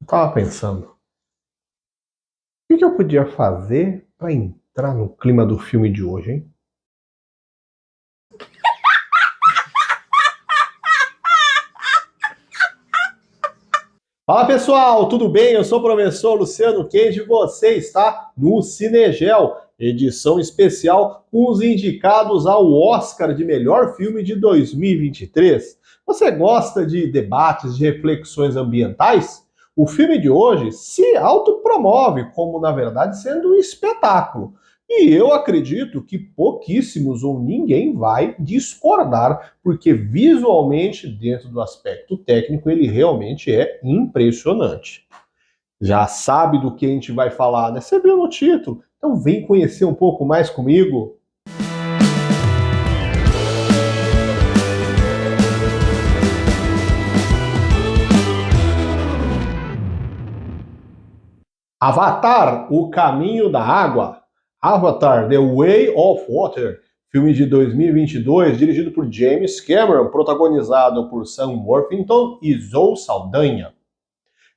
Tava pensando, o que eu podia fazer para entrar no clima do filme de hoje, hein? Fala pessoal, tudo bem? Eu sou o professor Luciano Kenji e você está no Cinegel, edição especial com os indicados ao Oscar de melhor filme de 2023. Você gosta de debates, de reflexões ambientais? O filme de hoje se autopromove como, na verdade, sendo um espetáculo. E eu acredito que pouquíssimos ou ninguém vai discordar, porque visualmente, dentro do aspecto técnico, ele realmente é impressionante. Já sabe do que a gente vai falar, né? Você viu no título. Então vem conhecer um pouco mais comigo. Avatar, O Caminho da Água. Avatar, The Way of Water. Filme de 2022, dirigido por James Cameron, protagonizado por Sam Worthington e Zoe Saldanha.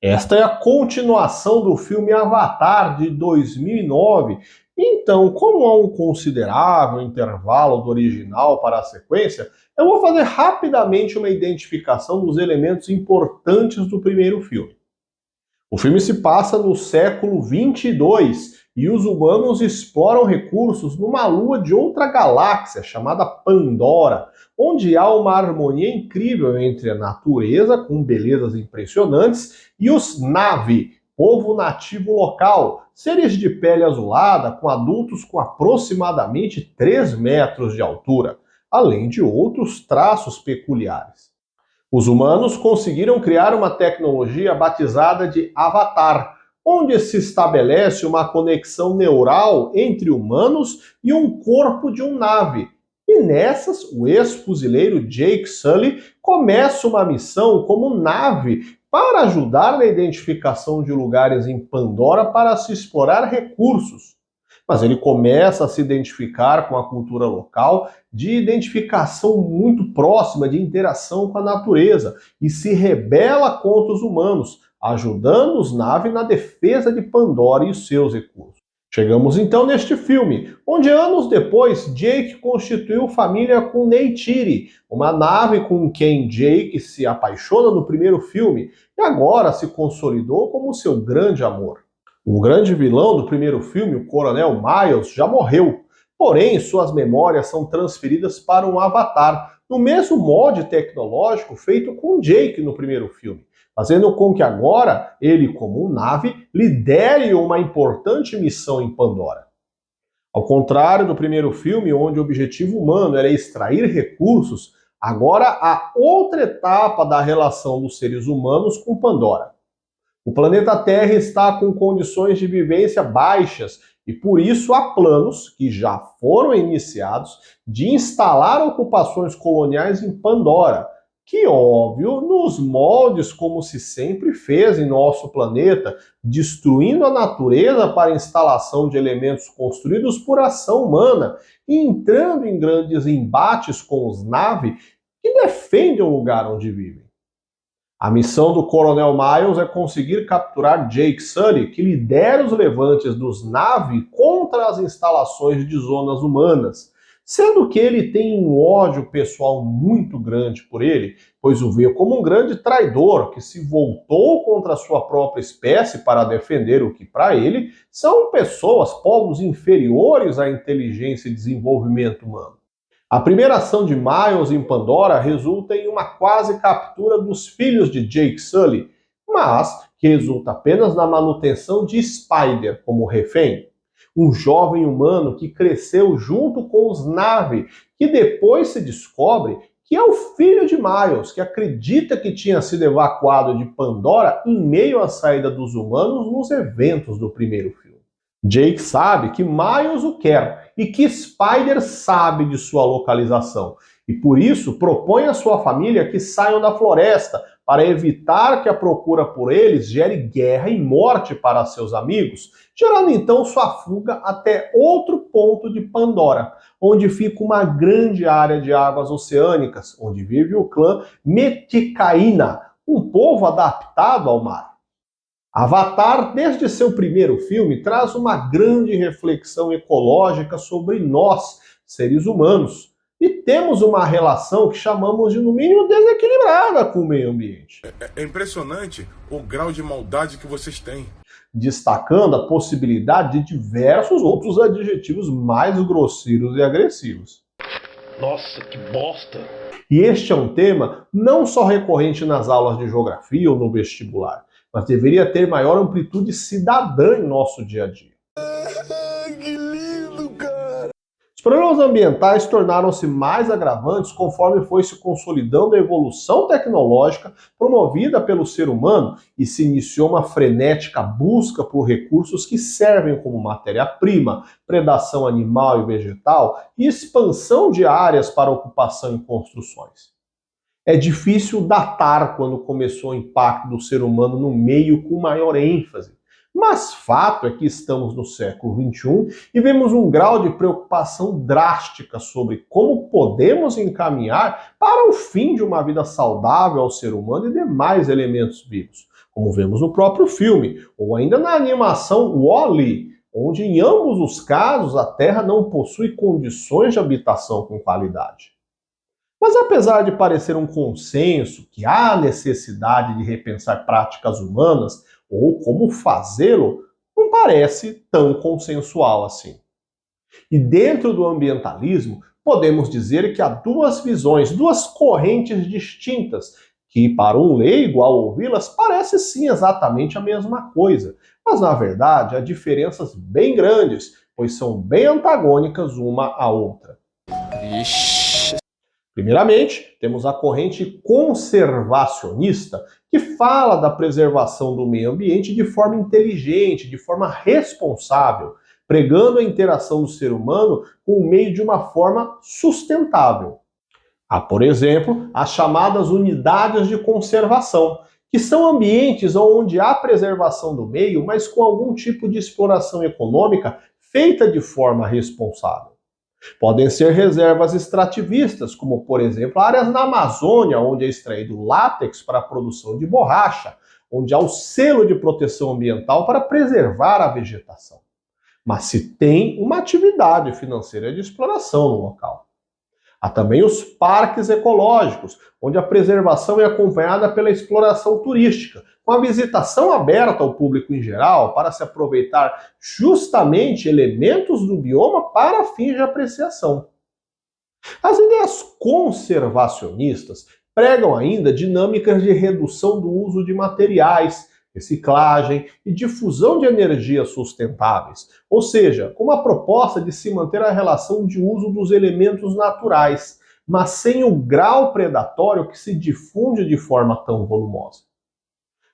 Esta é a continuação do filme Avatar de 2009. Então, como há um considerável intervalo do original para a sequência, eu vou fazer rapidamente uma identificação dos elementos importantes do primeiro filme. O filme se passa no século 22 e os humanos exploram recursos numa lua de outra galáxia chamada Pandora, onde há uma harmonia incrível entre a natureza, com belezas impressionantes, e os Na'vi, povo nativo local, seres de pele azulada, com adultos com aproximadamente 3 metros de altura, além de outros traços peculiares. Os humanos conseguiram criar uma tecnologia batizada de Avatar, onde se estabelece uma conexão neural entre humanos e um corpo de um Na'vi. E nessas, o ex-fuzileiro Jake Sully começa uma missão como Na'vi para ajudar na identificação de lugares em Pandora para se explorar recursos. Mas ele começa a se identificar com a cultura local, de identificação muito próxima, de interação com a natureza, e se rebela contra os humanos, ajudando os Na'vi na defesa de Pandora e os seus recursos. Chegamos então neste filme, onde anos depois Jake constituiu família com Neytiri, uma Na'vi com quem Jake se apaixona no primeiro filme e agora se consolidou como seu grande amor. O grande vilão do primeiro filme, o Coronel Miles, já morreu, porém suas memórias são transferidas para um avatar, no mesmo molde tecnológico feito com Jake no primeiro filme, fazendo com que agora ele, como um Na'vi, lidere uma importante missão em Pandora. Ao contrário do primeiro filme, onde o objetivo humano era extrair recursos, agora há outra etapa da relação dos seres humanos com Pandora. O planeta Terra está com condições de vivência baixas e por isso há planos, que já foram iniciados, de instalar ocupações coloniais em Pandora, que, óbvio, nos moldes como se sempre fez em nosso planeta, destruindo a natureza para a instalação de elementos construídos por ação humana e entrando em grandes embates com os Na'vi que defendem o lugar onde vivem. A missão do Coronel Miles é conseguir capturar Jake Sully, que lidera os levantes dos Na'vi contra as instalações de zonas humanas, sendo que ele tem um ódio pessoal muito grande por ele, pois o vê como um grande traidor que se voltou contra a sua própria espécie para defender o que, para ele, são pessoas, povos inferiores à inteligência e desenvolvimento humano. A primeira ação de Miles em Pandora resulta em uma quase captura dos filhos de Jake Sully, mas que resulta apenas na manutenção de Spider como refém, um jovem humano que cresceu junto com os Na'vi, que depois se descobre que é o filho de Miles, que acredita que tinha sido evacuado de Pandora em meio à saída dos humanos nos eventos do primeiro filme. Jake sabe que Miles o quer e que Spider sabe de sua localização, e por isso propõe à sua família que saiam da floresta para evitar que a procura por eles gere guerra e morte para seus amigos, gerando então sua fuga até outro ponto de Pandora, onde fica uma grande área de águas oceânicas, onde vive o clã Metkayina, um povo adaptado ao mar. Avatar, desde seu primeiro filme, traz uma grande reflexão ecológica sobre nós, seres humanos, e temos uma relação que chamamos de, no mínimo, desequilibrada com o meio ambiente. É impressionante o grau de maldade que vocês têm. Destacando a possibilidade de diversos outros adjetivos mais grosseiros e agressivos. Nossa, que bosta! E este é um tema não só recorrente nas aulas de geografia ou no vestibular, mas deveria ter maior amplitude cidadã em nosso dia a dia. Que lindo, cara! Os problemas ambientais tornaram-se mais agravantes conforme foi se consolidando a evolução tecnológica promovida pelo ser humano e se iniciou uma frenética busca por recursos que servem como matéria-prima, predação animal e vegetal e expansão de áreas para ocupação em construções. É difícil datar quando começou o impacto do ser humano no meio com maior ênfase, mas fato é que estamos no século XXI e vemos um grau de preocupação drástica sobre como podemos encaminhar para o fim de uma vida saudável ao ser humano e demais elementos vivos, como vemos no próprio filme, ou ainda na animação Wall-E, onde em ambos os casos a Terra não possui condições de habitação com qualidade. Mas apesar de parecer um consenso que há necessidade de repensar práticas humanas ou como fazê-lo, não parece tão consensual assim. E dentro do ambientalismo, podemos dizer que há duas visões, duas correntes distintas, que para um leigo, ao ouvi-las, parece sim exatamente a mesma coisa, mas na verdade há diferenças bem grandes, pois são bem antagônicas uma à outra. Primeiramente, temos a corrente conservacionista, que fala da preservação do meio ambiente de forma inteligente, de forma responsável, pregando a interação do ser humano com o meio de uma forma sustentável. Há, por exemplo, as chamadas unidades de conservação, que são ambientes onde há preservação do meio, mas com algum tipo de exploração econômica feita de forma responsável. Podem ser reservas extrativistas, como, por exemplo, áreas na Amazônia, onde é extraído látex para a produção de borracha, onde há o selo de proteção ambiental para preservar a vegetação. Mas se tem uma atividade financeira de exploração no local. Há também os parques ecológicos, onde a preservação é acompanhada pela exploração turística, com a visitação aberta ao público em geral para se aproveitar justamente elementos do bioma para fins de apreciação. As ideias conservacionistas pregam ainda dinâmicas de redução do uso de materiais, reciclagem e difusão de energias sustentáveis, ou seja, com uma proposta de se manter a relação de uso dos elementos naturais, mas sem o grau predatório que se difunde de forma tão volumosa.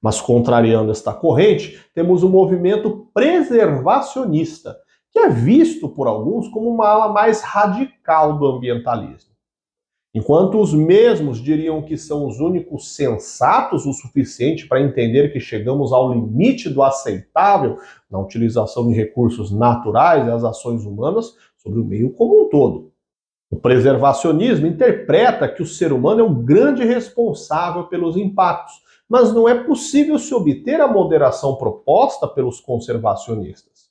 Mas contrariando esta corrente, temos o movimento preservacionista, que é visto por alguns como uma ala mais radical do ambientalismo. Enquanto os mesmos diriam que são os únicos sensatos o suficiente para entender que chegamos ao limite do aceitável na utilização de recursos naturais e as ações humanas sobre o meio como um todo. O preservacionismo interpreta que o ser humano é o grande responsável pelos impactos, mas não é possível se obter a moderação proposta pelos conservacionistas.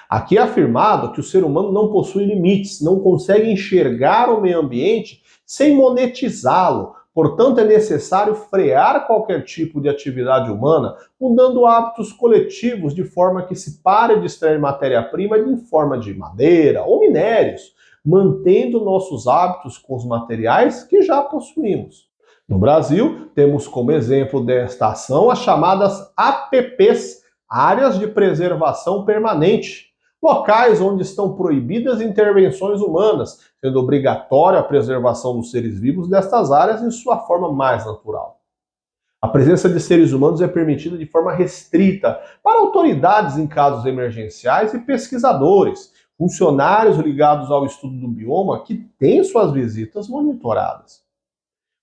Aqui é afirmado que o ser humano não possui limites, não consegue enxergar o meio ambiente sem monetizá-lo. Portanto, é necessário frear qualquer tipo de atividade humana, mudando hábitos coletivos de forma que se pare de extrair matéria-prima em forma de madeira ou minérios, mantendo nossos hábitos com os materiais que já possuímos. No Brasil, temos como exemplo desta ação as chamadas APPs, Áreas de Preservação Permanente, locais onde estão proibidas intervenções humanas, sendo obrigatória a preservação dos seres vivos destas áreas em sua forma mais natural. A presença de seres humanos é permitida de forma restrita para autoridades em casos emergenciais e pesquisadores, funcionários ligados ao estudo do bioma que têm suas visitas monitoradas.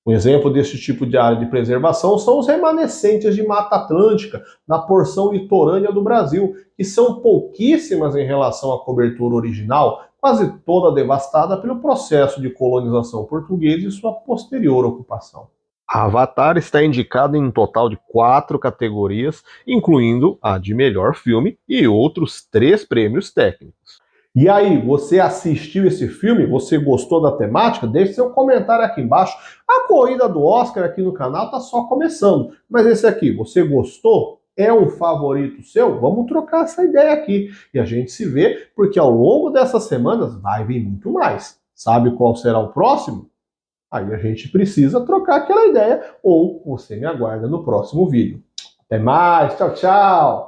Um exemplo desse tipo de área de preservação são os remanescentes de Mata Atlântica, na porção litorânea do Brasil, que são pouquíssimas em relação à cobertura original, quase toda devastada pelo processo de colonização portuguesa e sua posterior ocupação. Avatar está indicado em um total de 4 categorias, incluindo a de melhor filme e outros 3 prêmios técnicos. E aí, você assistiu esse filme? Você gostou da temática? Deixe seu comentário aqui embaixo. A corrida do Oscar aqui no canal está só começando, mas esse aqui, você gostou? É um favorito seu? Vamos trocar essa ideia aqui. E a gente se vê, porque ao longo dessas semanas vai vir muito mais. Sabe qual será o próximo? Aí a gente precisa trocar aquela ideia, ou você me aguarda no próximo vídeo. Até mais, tchau, tchau!